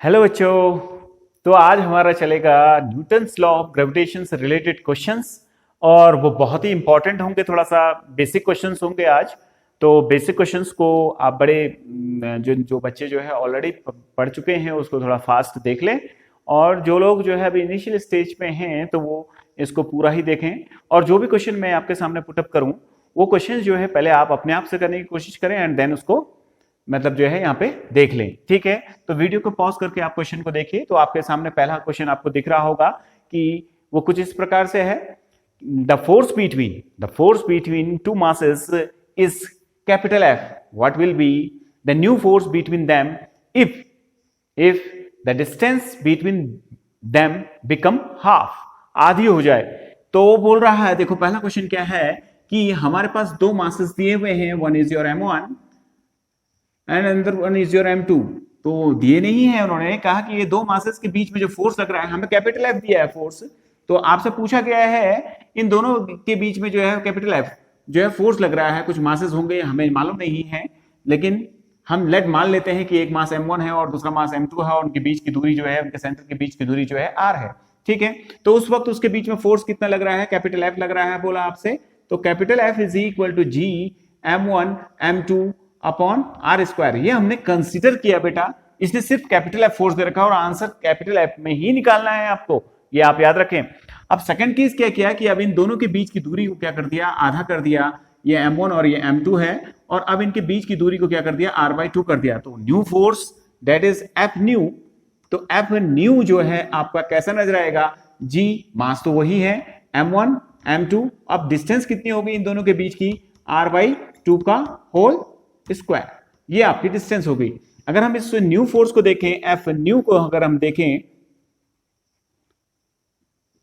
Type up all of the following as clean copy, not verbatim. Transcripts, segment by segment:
Hello बच्चों। तो आज हमारा चलेगा न्यूटन्स लॉ ऑफ ग्रेविटेशन से रिलेटेड क्वेश्चंस और वो बहुत ही इंपॉर्टेंट होंगे। थोड़ा सा बेसिक क्वेश्चंस होंगे आज। तो बेसिक क्वेश्चंस को आप बड़े जो जो बच्चे जो है ऑलरेडी पढ़ चुके हैं उसको थोड़ा फास्ट देख लें, और जो लोग जो है अभी इनिशियल स्टेज पे हैं तो वो इसको पूरा ही देखें। और जो भी क्वेश्चन मैं आपके सामने पुटअप करूं वो क्वेश्चन जो है पहले आप अपने आप से करने की कोशिश करें एंड देन उसको मतलब जो है यहाँ पे देख लें। ठीक है, तो वीडियो को पॉज करके आप क्वेश्चन को देखिए। तो आपके सामने पहला क्वेश्चन आपको दिख रहा होगा कि वो कुछ इस प्रकार से है। The force between to masses is capital F. What will be the new force between them if the distance between them become half? आधी हो जाए। तो वो बोल रहा है, देखो पहला क्वेश्चन क्या है कि हमारे पास दो मासेस दिए हुए हैं, one is your m1 and another one is your m2। तो दिए नहीं है, उन्होंने कहा कि ये दो मासेस के बीच में जो फोर्स लग रहा है, हमें कैपिटल F दिया है फोर्स। तो आपसे पूछा गया है इन दोनों के बीच में जो है कैपिटल F जो है फोर्स लग रहा है। कुछ मासेस होंगे, हमें मालूम नहीं है, लेकिन हम मान लेते हैं कि एक मास m1 है और दूसरा मास m2 है और उनके बीच की दूरी जो है, उनके सेंटर के बीच की दूरी जो है r है। ठीक है, तो उस वक्त उसके बीच में फोर्स कितना लग रहा है, कैपिटल F लग रहा है बोला आपसे। तो capital F is equal to G m1 m2 upon R square. ये हमने कंसीडर किया बेटा, इसने सिर्फ कैपिटल F फोर्स दे रखा और आंसर कैपिटल F में ही निकालना है आपको, ये आप याद रखें। अब सेकंड केस क्या किया कि अब इन दोनों के बीच की दूरी को क्या कर दिया, आधा कर दिया। ये m1 और ये m2 है, और अब इनके बीच की दूरी को क्या कर दिया, r/2 कर दिया। तो new force that is F new. तो F न्यू जो है आपका कैसा नजर आएगा, G मास तो वही है m1 m2, अब डिस्टेंस कितनी होगी इन दोनों के बीच की, r/2 का होल स्क्वायर। ये आपकी डिस्टेंस हो गई। अगर हम इस न्यू फोर्स को देखें, F न्यू को अगर हम देखें,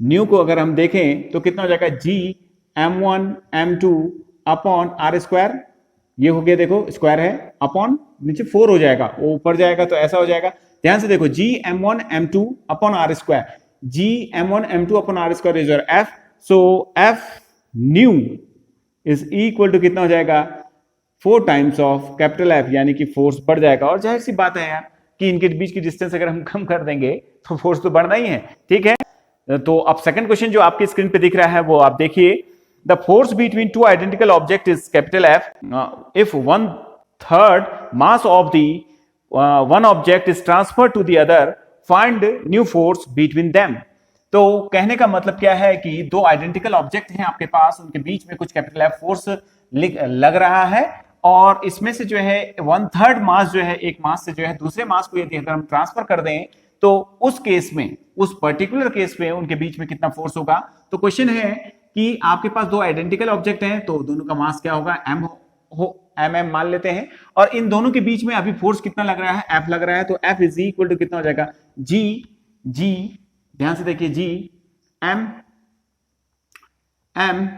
न्यू को अगर हम देखें तो कितना हो जाएगा, G m1 m2 upon R square. ये हो गया, देखो स्क्वायर है, अपॉन नीचे 4 हो जाएगा, वो ऊपर जाएगा तो ऐसा हो जाएगा। ध्यान से देखो, G m1 m2 upon R square, G m1 m2 upon R square is your F। सो F new is equal to कितना हो जाएगा, 4 टाइम्स ऑफ कैपिटल F, यानी कि फोर्स बढ़ जाएगा। और जाहिर सी बात है यार कि इनके बीच की डिस्टेंस अगर हम कम कर देंगे तो फोर्स तो बढ़ना ही है। ठीक है, तो अब सेकंड क्वेश्चन जो आपकी स्क्रीन पे दिख रहा है वो आप देखिए। The force between two identical object is capital F if 1/3 mass of the one object is transfer to the other, find new force between them. तो कहने का मतलब क्या है कि दो आइडेंटिकल ऑब्जेक्ट हैं आपके पास, उनके बीच में कुछ कैपिटल F फोर्स लग रहा है, और इसमें से जो है 1/3 मास जो है, एक मास से जो है दूसरे मास को यदि अगर हम ट्रांसफर कर दें तो उस केस में, उस पर्टिकुलर केस में उनके बीच में कितना फोर्स होगा। तो क्वेश्चन है कि आपके पास दो आइडेंटिकल ऑब्जेक्ट हैं, तो दोनों का मास क्या होगा, mm मान लेते हैं, और इन दोनों के बीच में अभी फोर्स कितना लग रहा है, F लग रहा है। तो F इज इक्वल टू कितना हो जाएगा, G ध्यान से देखिए, G m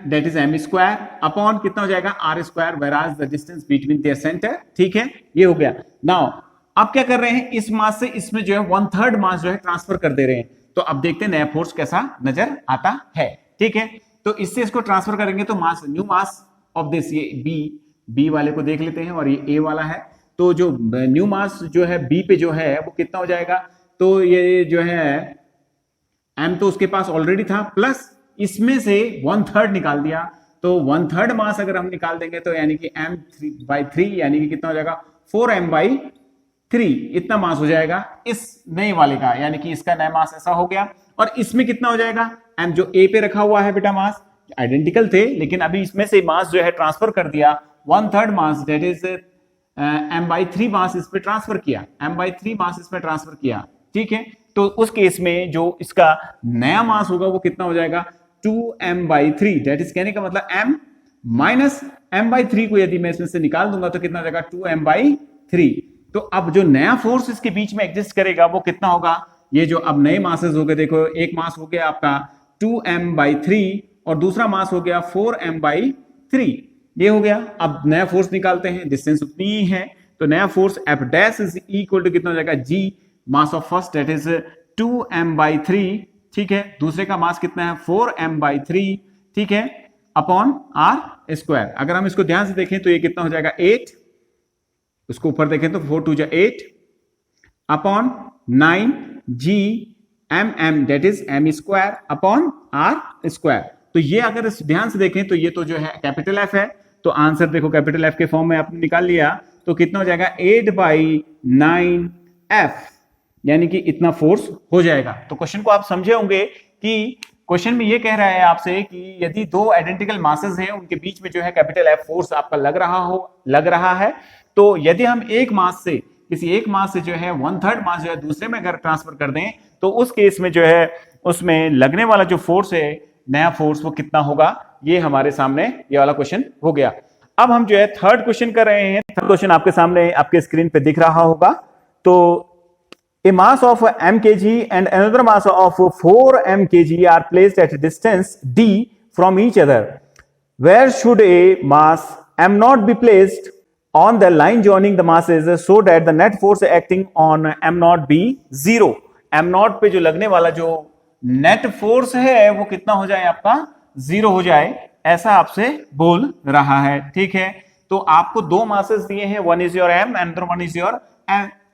that is m square upon कितना हो जाएगा, r square, वेराज the distance between their centre. ठीक है, ये हो गया। नाउ अब क्या कर रहे हैं, इस मास से इसमें जो है 1/3 मास जो है ट्रांसफर कर दे रहे हैं। तो अब देखते हैं नया फोर्स कैसा नजर आता है। ठीक है, तो इससे इसको ट्रांसफर करेंगे तो मास, न्यू मास ऑफ दिस, ये बी वाले को देख लेते हैं, और ये ए वाला है। तो जो न्यू मास जो है बी पे जो है वो कितना हो जाएगा, तो ये जो है m तो उसके पास ऑलरेडी था, प्लस इसमें से 1/3 निकाल दिया। तो 1/3 मास अगर हम निकाल देंगे तो यानी कि m/3 यानी कि कितना हो जाएगा, 4m/3 इतना मास हो जाएगा इस नए वाले का, यानी कि इसका नया मास ऐसा हो गया। और इसमें कितना हो जाएगा, m जो a पे रखा हुआ है बेटा, मास आइडेंटिकल थे, लेकिन अभी इसमें से मास जो है ट्रांसफर कर दिया, 1/3 मास दैट इज m/3 मास इस पे ट्रांसफर किया, m/3 मास इस पे ट्रांसफर किया। ठीक है, तो उस केस में जो इसका नया मास होगा वो कितना हो जाएगा, 2m/3। दैट इज कहने का मतलब m माइनस m/3 को यदि मैं इसमें से निकाल दूंगा तो कितना हो जाएगा, 2m/3। तो अब जो नया फोर्स इसके बीच में एग्जिस्ट करेगा वो कितना होगा, ये जो अब नए मासेस हो गए, देखो एक मास हो गया आपका 2m/3 और दूसरा मास हो गया 4m/3, ये हो गया। अब नया फोर्स निकालते हैं, डिस्टेंस उतनी ही है, तो नया force F dash is equal to कितना हो जाएगा, G mass of first that is 2m/3। ठीक है, दूसरे का मास कितना है, 4m/3। ठीक है, अपॉन r स्क्वायर। अगर हम इसको ध्यान से देखें तो ये कितना हो जाएगा, 8, उसको ऊपर देखें तो 4 2 8 upon 9 g mm that is m square upon r square. तो ये अगर इस ध्यान से देखें तो ये तो जो है कैपिटल F है, तो आंसर देखो कैपिटल F के फॉर्म में आपने निकाल लिया, तो कितना हो जाएगा 8/9f, यानी कि इतना फोर्स हो जाएगा। तो क्वेश्चन को आप समझे होंगे कि क्वेश्चन में ये कह रहा है आपसे कि यदि दो आइडेंटिकल मासेस हैं, उनके बीच में जो है कैपिटल F फोर्स आपका लग रहा है, तो यदि हम एक मास से किसी एक मास से जो है 1/3 मास जो है दूसरे में अगर ट्रांसफर कर दें, तो उस केस में जो है उसमें लगने वाला जो फोर्स है, नया फोर्स, वो कितना होगा, ये हमारे सामने ये वाला क्वेश्चन हो गया। अब हम जो है थर्ड क्वेश्चन कर रहे हैं। थर्ड क्वेश्चन आपके सामने आपके स्क्रीन पे दिख रहा होगा। तो a mass of m kg and another mass of 4 m kg are placed at a distance d from each other. Where should a mass m not be placed on the line joining the masses so that the net force acting on m not be 0? m not पे जो लगने वाला जो net force है वो कितना हो जाए, आपका 0 हो जाए, ऐसा आपसे बोल रहा है। ठीक है, तो आपको दो मासेस दिए हैं, one is your m and one is your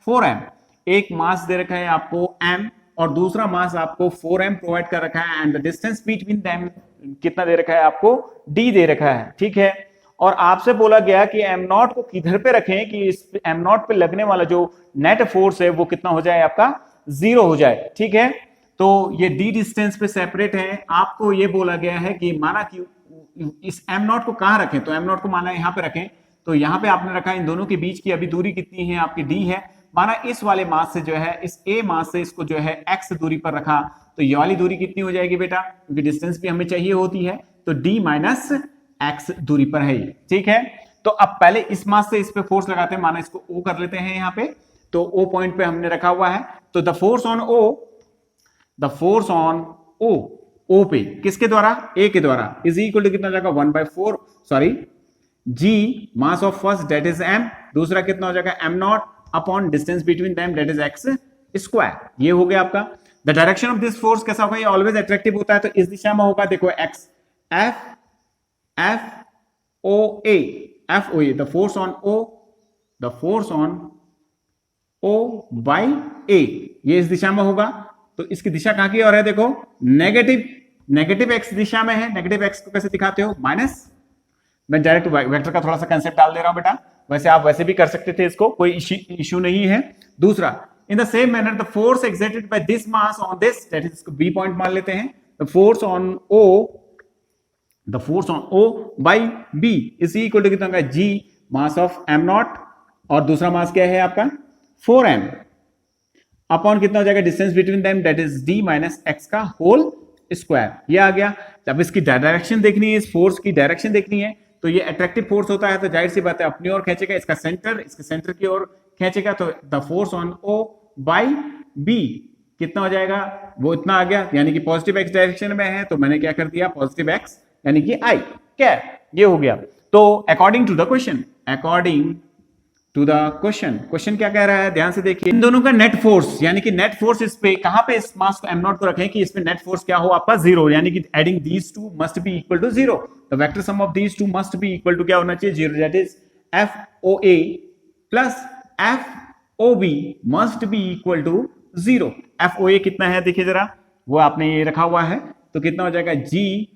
4m। एक मास दे रखा है आपको m और दूसरा मास आपको 4m प्रोवाइड कर रखा है, and the distance between them कितना दे रखा है, आपको d दे रखा है। ठीक है, और आपसे बोला गया कि m नॉट को किधर पे रखें कि इस m नॉट पे लगने वाला जो नेट फोर्स है वो कितना हो जाए, आपका 0 हो जाए। ठीक है, तो ये d डिस्टेंस पे सेपरेट है। आपको ये बोला गया है कि माना कि इस m नॉट को कहां रखें, तो m नॉट को माना यहां पे रखें, तो यहां पे आपने रखा, इन दोनों के बीच की अभी दूरी कितनी है, आपकी d है। माना इस वाले मास से जो है, इस a मास से इसको जो है x दूरी पर रखा, तो ये वाली दूरी कितनी हो जाएगी बेटा, क्योंकि डिस्टेंस भी हमें चाहिए होती है, तो d माइनस x दूरी पर है ये। ठीक है, तो अब पहले इस मास से इस पे फोर्स लगाते हैं, माना इसको O कर लेते हैं यहाँ पे, तो O पॉइंट पे हमने रखा हुआ है, तो the force on O O पे किसके द्वारा, A के द्वारा, इज इक्वल टू कितना हो जाएगा 1/4 sorry g mass of first that is m, दूसरा कितना हो जाएगा m naught upon distance between them that is x square. ये हो गया आपका। The direction of this force कैसा होगा, ये ऑलवेज अट्रैक्टिव होता है, तो इस दिशा में होगा, देखो x F OA the force on O by A, ये इस दिशा में होगा, तो इसकी दिशा कहां की ओर है, देखो नेगेटिव x दिशा में है। नेगेटिव x को कैसे दिखाते हो, माइनस, मैं डायरेक्ट वेक्टर का थोड़ा सा कंसेप्ट डाल दे रहा हूं बेटा, वैसे आप वैसे भी कर सकते थे इसको, कोई इश्यू नहीं है। दूसरा, in the same manner the force exerted by this mass on this, that is, इसको बी पॉइंट मान लेते हैं, the force on O by B is equal to कितना होगा, G mass of m naught, और दूसरा मास क्या है आपका 4m अपॉन कितना हो जाएगा, distance between them that is d minus x का होल स्क्वायर। ये आ गया। जब इसकी डायरेक्शन देखनी है, इस फोर्स की डायरेक्शन देखनी है, तो ये अट्रैक्टिव फोर्स होता है, तो जाहिर सी बात है अपनी ओर खींचेगा, इसके सेंटर की ओर खींचेगा, तो the force on O by B कितना हो जाएगा, वो इतना आ गया, यानी कि पॉजिटिव x डायरेक्शन में है, तो मैंने क्या कर दिया, पॉजिटिव x यानी कि I क्या, ये हो गया। तो अकॉर्डिंग टू द क्वेश्चन क्या कह रहा है, ध्यान से देखिए, इन दोनों का नेट फोर्स, यानी कि नेट फोर्स इस पे कहां पे, इस मास को m नॉट को रखें कि इसमें नेट फोर्स क्या हो, आपका 0, यानी कि adding these two must be equal to 0, the vector sum of these two must be equal to क्या होना चाहिए, 0, that is FOA plus FOB must be equal to 0। FOA कितना है देखिए जरा, वो आपने ये रखा हुआ है, तो कितना हो जाएगा, G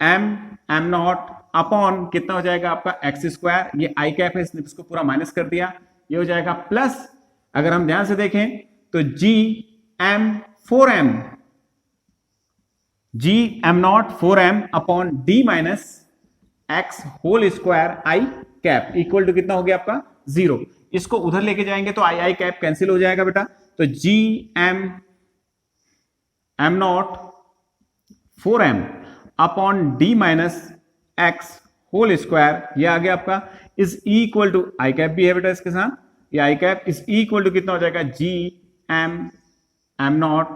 m नॉट अपॉन कितना हो जाएगा आपका x स्क्वायर, ये i कैप है, इसने इसको पूरा माइनस कर दिया, ये हो जाएगा प्लस, अगर हम ध्यान से देखें तो G m naught 4m upon d minus x whole square i cap equal to कितना हो गया आपका 0। इसको उधर लेके जाएंगे तो i कैप कैंसिल हो जाएगा बेटा, तो G m naught 4m upon d minus x whole square, ये आ गया आपका, is equal to I cap भी है बेटा इसके साथ, ये I cap is equal to कितना हो जाएगा, G m naught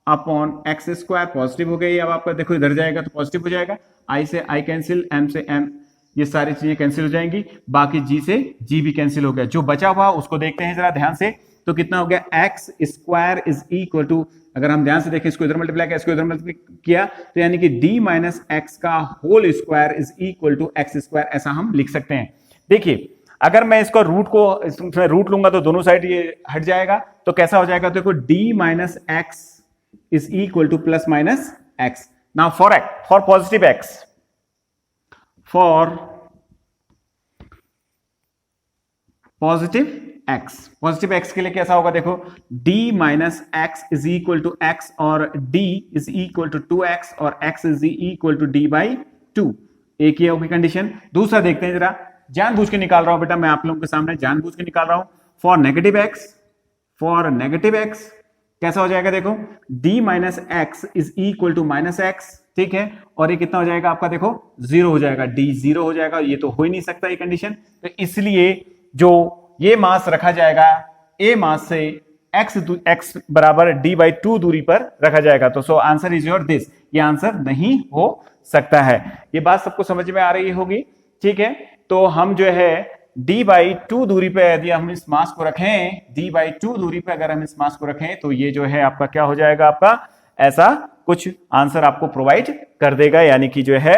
upon x square, positive हो गई, अब आपका देखो इधर जाएगा तो पॉजिटिव हो जाएगा, i से i कैंसिल, m से m, ये सारी चीजें कैंसिल हो जाएंगी, बाकी g से g भी कैंसिल हो गया, जो बचा हुआ उसको देखते हैं जरा ध्यान से, तो कितना हो गया, x square is equal to, अगर हम ध्यान से देखें, इसको इधर मल्टीप्लाई किया, इसको इधर मल्टीप्लाई किया, तो यानी कि d माइनस x का whole square is equal to x square, ऐसा हम लिख सकते हैं। देखिए अगर मैं इसको इसमें रूट लूंगा तो दोनों साइड ये हट जाएगा, तो कैसा हो जाएगा, देखो d minus X is equal to plus minus X. Now for positive X, for positive X के लिए कैसा होगा, देखो d minus X is equal to X और d is equal to 2x और x is equal to d by 2। एक ही होगी condition. दूसरा देखते हैं जरा, जानबूझ के निकाल रहा हूं बेटा, मैं आप लोगों के सामने जानबूझ के निकाल रहा हूं। फॉर नेगेटिव एक्स कैसा हो जाएगा, देखो d minus X is equal to minus X, ठीक है, और ये कितना हो जाएगा आपका, देखो 0 हो जाएगा, d 0 हो जाएगा, ये तो हो ही नहीं सकता ये कंडीशन। तो इसलिए जो ये मास रखा जाएगा a मास से x बराबर d बाई 2 दूरी पर रखा जाएगा। तो so answer is your this, ये आंसर नहीं हो सकता है। ये बात सबको समझ में आ रही होगी, ठीक है। तो हम जो है d बाई 2 दूरी पे यदि हम इस मास को रखें, d बाई 2 दूरी पे अगर हम इस मास को रखें, तो ये जो है आपका क्या हो जाएगा, आपका ऐसा कुछ आंसर आपको प्रोवाइड कर देगा, यानी कि जो है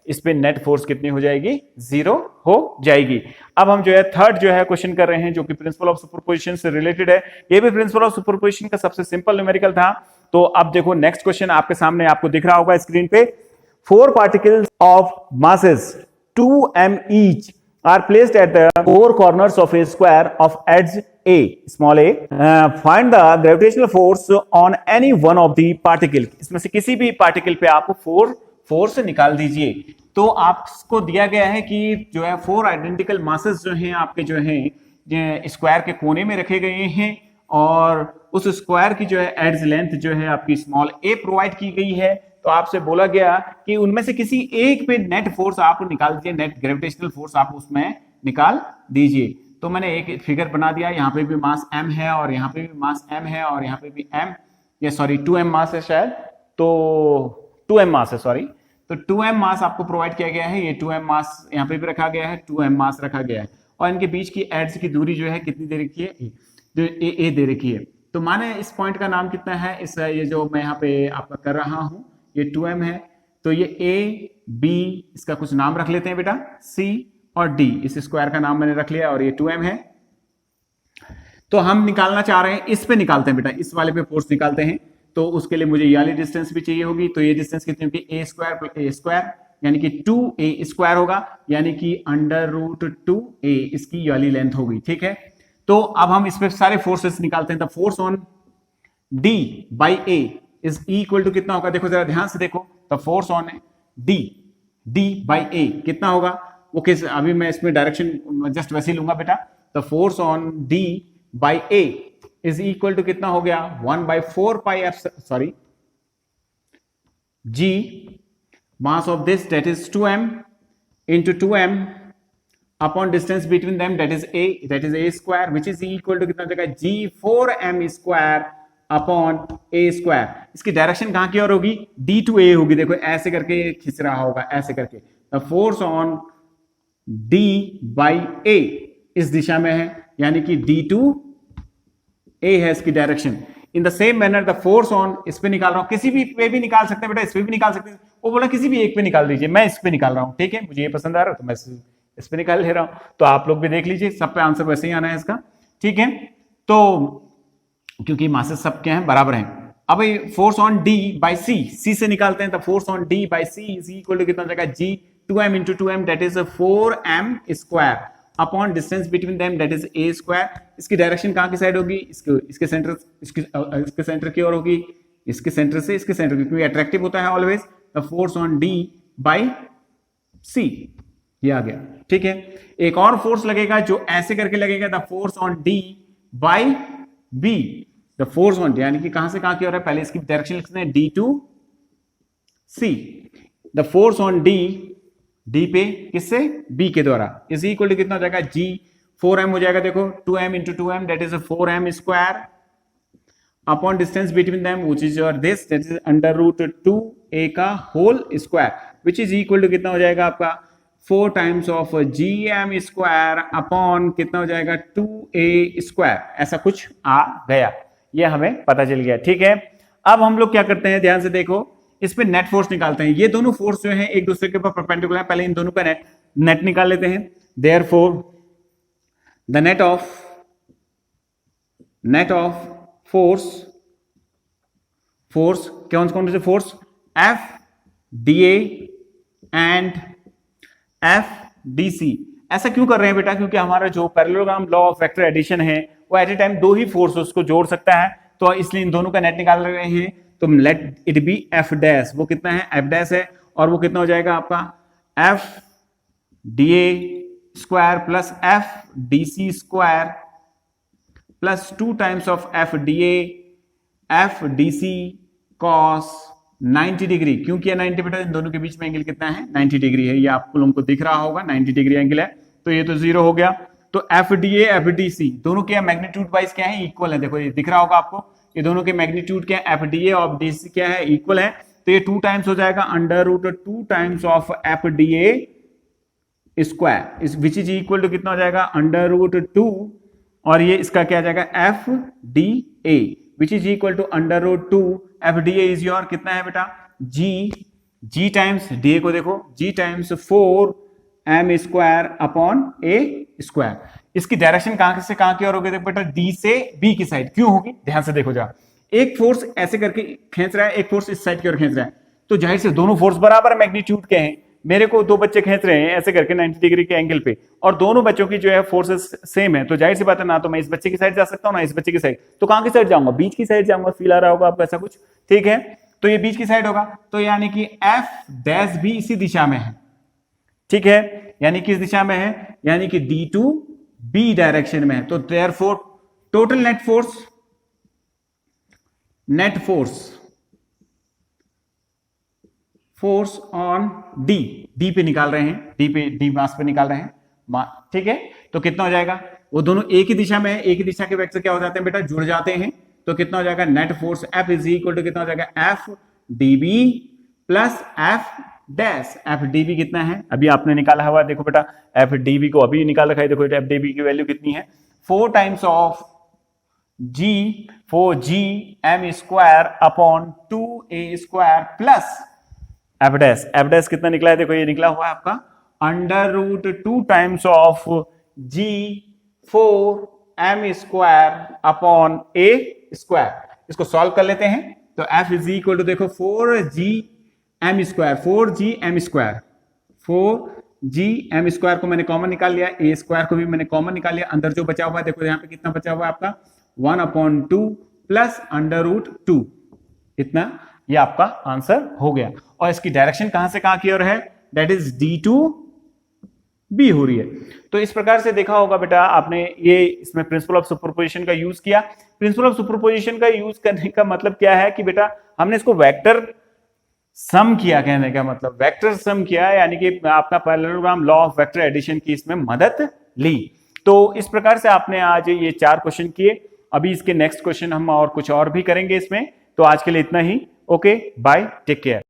इस पे नेट फोर्स कितनी हो जाएगी, 0 हो जाएगी। अब हम जो है थर्ड जो है क्वेश्चन कर रहे हैं, जो कि प्रिंसिपल ऑफ सुपरपोजिशन से रिलेटेड है। ये भी प्रिंसिपल ऑफ सुपरपोजिशन का सबसे सिंपल न्यूमेरिकल था। तो अब देखो नेक्स्ट क्वेश्चन आपके सामने आपको दिख रहा होगा स्क्रीन पे। 4 particles of masses 2m each are placed at the 4 corners of a square of edge a, small a. Find the gravitational force on any one of the particle. इसमें से किसी भी पार्टिकल पे आप फोर्स निकाल दीजिए। तो आपको दिया गया है कि जो है 4 आइडेंटिकल मासेस जो हैं आपके जो हैं स्क्वायर के कोने में रखे गए हैं, और उस स्क्वायर की जो है एड्ज लेंथ जो है आपकी स्मॉल a प्रोवाइड की गई है। तो आपसे बोला गया कि उनमें से किसी एक पे नेट फोर्स आप निकाल दीजिए, नेट ग्रेविटेशनल फोर्स आप उसमें निकाल दीजिए। तो मैंने एक फिगर बना दिया, यहाँ पे भी मास m है और यहाँ पे भी मास m है और यहाँ पे भी m, ये सॉरी 2m मास है शायद, तो 2m मास है सॉरी। तो 2m मास आपको प्रोवाइड किया गया है, ये 2m मास यहाँ पे भी रखा गया है, 2m मास रखा गया है, और इनके बीच की एड्स की दूरी जो है कितनी दे रखी है, a दे रखी है। तो माने इस पॉइंट का नाम कितना है, इस ये जो मैं यहाँ पे आपका कर रहा हूँ, ये 2m है, तो ये a b इसका कुछ नाम रख लेते हैं बेटा, c और d, इस स्क्वायर का नाम मैंने रख लिया, और ये 2m है। तो हम निकालना चाह रहे हैं, इस पे निकालते हैं बेटा, इस वाले पे फोर्स निकालते हैं। तो उसके लिए मुझे ये वाली डिस्टेंस भी चाहिए होगी। तो ये डिस्टेंस कितनी होगी, a square plus a square, यानी कि 2a स्क्वायर होगा, यानी कि अंडर रूट 2a इसकी ये वाली लेंथ होगी, ठीक है। तो अब हम इस पे सारे फोर्सेस निकालते हैं। The force on d by a is equal to कितना होगा, देखो जरा ध्यान से देखो, the force on d by a कितना होगा, वो किस, अभी मैं इसमें डायरेक्शन जस्ट वैसे ही लूंगा बेटा। The force on d by a is equal to कितना हो गया, 1/4 pi F, sorry g mass of this that is 2m into 2m upon distance between them that is a square, which is equal to कितना हो जाएगा, g4m square upon a square. इसकी direction कहां की ओर होगी, d to a होगी, देखो ऐसे करके खींच रहा होगा, ऐसे करके। The force on d by a इस दिशा में है, यानी कि d to a है इसकी direction. In the same manner the force on, इस पे निकाल रहा हूं, किसी भी पे भी निकाल सकते हैं बेटा, इस पे भी निकाल सकते हैं, वो बोला किसी भी एक पे निकाल दीजिए, मैं इस पे निकाल रहा हूं, ठीक है, मुझे ये पसंद आ रहा है तो मैं इस पे निकाल ले रहा हूं। तो आप लोग भी देख लीजिए, सब पे आंसर वैसे ही आना है इसका, ठीक है। तो क्योंकि मासेस सब क्या हैं, बराबर हैं। अब force on d by c से निकालते हैं। तो force on d by c is equal to कितना हो जाएगा, g 2m into 2m that is 4m square upon distance between them that is a square. इसकी डायरेक्शन कहां की साइड होगी, इसके सेंटर की ओर होगी, इसके सेंटर से इसके सेंटर, क्योंकि अट्रैक्टिव होता है always. The force on d by c, ये आ गया, ठीक है। एक और फोर्स लगेगा जो ऐसे करके लगेगा, the force on d by b, the force on, यानी कि कहां से कहां की ओर है, पहले इसकी डायरेक्शन लिखते हैं, d to c। The force on d पे किससे, b के द्वारा, इज इक्वल टू कितना हो जाएगा, g 4m हो जाएगा, देखो 2m into 2m that is 4m square upon distance between them which is your this, that is under root 2a का whole square, which is equal to कितना हो जाएगा आपका 4 times of gm square upon कितना हो जाएगा 2a square, ऐसा कुछ आ गया, ये हमें पता चल गया, ठीक है। अब हम लोग क्या करते हैं, ध्यान से देखो, इस पे नेट फोर्स निकालते हैं। ये दोनों फोर्स जो है एक दूसरे के ऊपर परपेंडिकुलर है, पहले इन दोनों का नेट निकाल लेते हैं। Therefore the net of force कौन से फोर्स, F D A and F D C. ऐसा क्यों कर रहे हैं बेटा, क्योंकि हमारा जो parallelogram law of vector addition है वो एट ए टाइम दो ही फोर्स उसको जोड़ सकता है, तो इसलिए इन दोनों का नेट निकाल रहे हैं। तो let it be F dash, वो कितना है, एफ डैश है, और वो कितना हो जाएगा आपका F D A square plus F D C square plus 2 times of F D C cos 90 degree. क्यों किया 90 बेटा, इन दोनों के बीच में एंगल कितना है, 90 डिग्री है, ये आपको लोगों को दिख रहा होगा 90 डिग्री एंगल है, तो ये तो 0 हो गया। तो F D A F D C दोनों के मैग्नीट्यूड वाइज क्या है, इक्वल है। देखो ये दिख रहा होगा आपको, ये दोनों के मैग्नीट्यूड क्या है, एफ डी ए और डी सी क्या है, इक्वल है। तो ये 2 टाइम्स हो जाएगा under root 2 times of F D A square, इस विच इज इक्वल टू कितना हो जाएगा, अंडर रूट 2, और ये इसका क्या आ जाएगा F D A which is equal to under root 2, F D A is your कितना है बेटा, जी टाइम्स डी ए को देखो, G times 4 M square upon A square. इसकी डायरेक्शन कहां से कहां की ओर होगी, देखो बेटा डी से बी की साइड। क्यों होगी, ध्यान से देखो जा, एक फोर्स ऐसे करके खींच रहा है, एक फोर्स इस साइड की ओर खींच रहा है, तो जाहिर से दोनों फोर्स बराबर मैग्नीट्यूड के हैं। मेरे को 2 बच्चे खींच रहे हैं ऐसे करके 90 डिग्री के एंगल पे, और दोनों बच्चों की जो है फोर्सेस सेम है, तो जाहिर सी बात है ना तो मैं इस बच्चे की साइड जा सकता हूं ना इस बच्चे की साइड, तो कहां की साइड जाऊंगा, बीच की साइड जाऊंगा। फील आ रहा होगा आपको ऐसा कुछ, ठीक है, तो ये बीच की साइड होगा, तो यानी कि एफ डैश भी इसी दिशा में है, ठीक है, यानी किस दिशा में है, यानी कि डी टू बी डायरेक्शन में है। तो therefore total net force on D पे निकाल रहे हैं, डी मास पे निकाल रहे हैं, ठीक है। तो कितना हो जाएगा, वो दोनों एक ही दिशा में है, एक ही दिशा के वेक्टर क्या हो जाते हैं बेटा, जुड़ जाते हैं। तो कितना हो जाएगा, net force F is equal to कितना हो जाएगा, F D B plus F dash. F D B कितना है, अभी आपने निकाला हुआ, देखो बेटा एफ डी बी को अभी निकाल रखा है, देखो एफ डी बी की वैल्यू कितनी है, 4 times of G M square upon 2a square plus F dash कितना निकला है, देखो ये निकला हुआ है आपका under root 2 times of G 4 M square upon A square. इसको सॉल्व कर लेते हैं, तो एफ इज इक्वल टू देखो 4g m square, 4g m square को मैंने कॉमन निकाल लिया, ए स्क्वायर को भी मैंने कॉमन निकाल लिया, अंदर जो बचा हुआ है देखो यहाँ पे कितना बचा हुआ है आपका 1/2 प्लस अंडर रूट 2, इतना, ये आपका आंसर हो गया। और इसकी डायरेक्शन कहां से कहां की ओर है, that is D to B हो रही है। तो इस प्रकार से देखा होगा बेटा आपने, ये इसमें प्रिंसिपल ऑफ सुपरपोजिशन का यूज किया। प्रिंसिपल ऑफ सुपरपोजिशन का यूज करने का मतलब क्या है कि बेटा हमने इसको वेक्टर सम किया, कहने का मतलब वेक्टर सम किया, यानी कि आपका parallelogram law of vector addition की इसमें मदद ली। तो इस प्रकार से आपने आज ये 4 क्वेश्चन किए। अभी इसके नेक्स्ट क्वेश्चन हम और कुछ और भी करेंगे इसमें। तो आज के लिए इतना ही। Okay, bye, take care.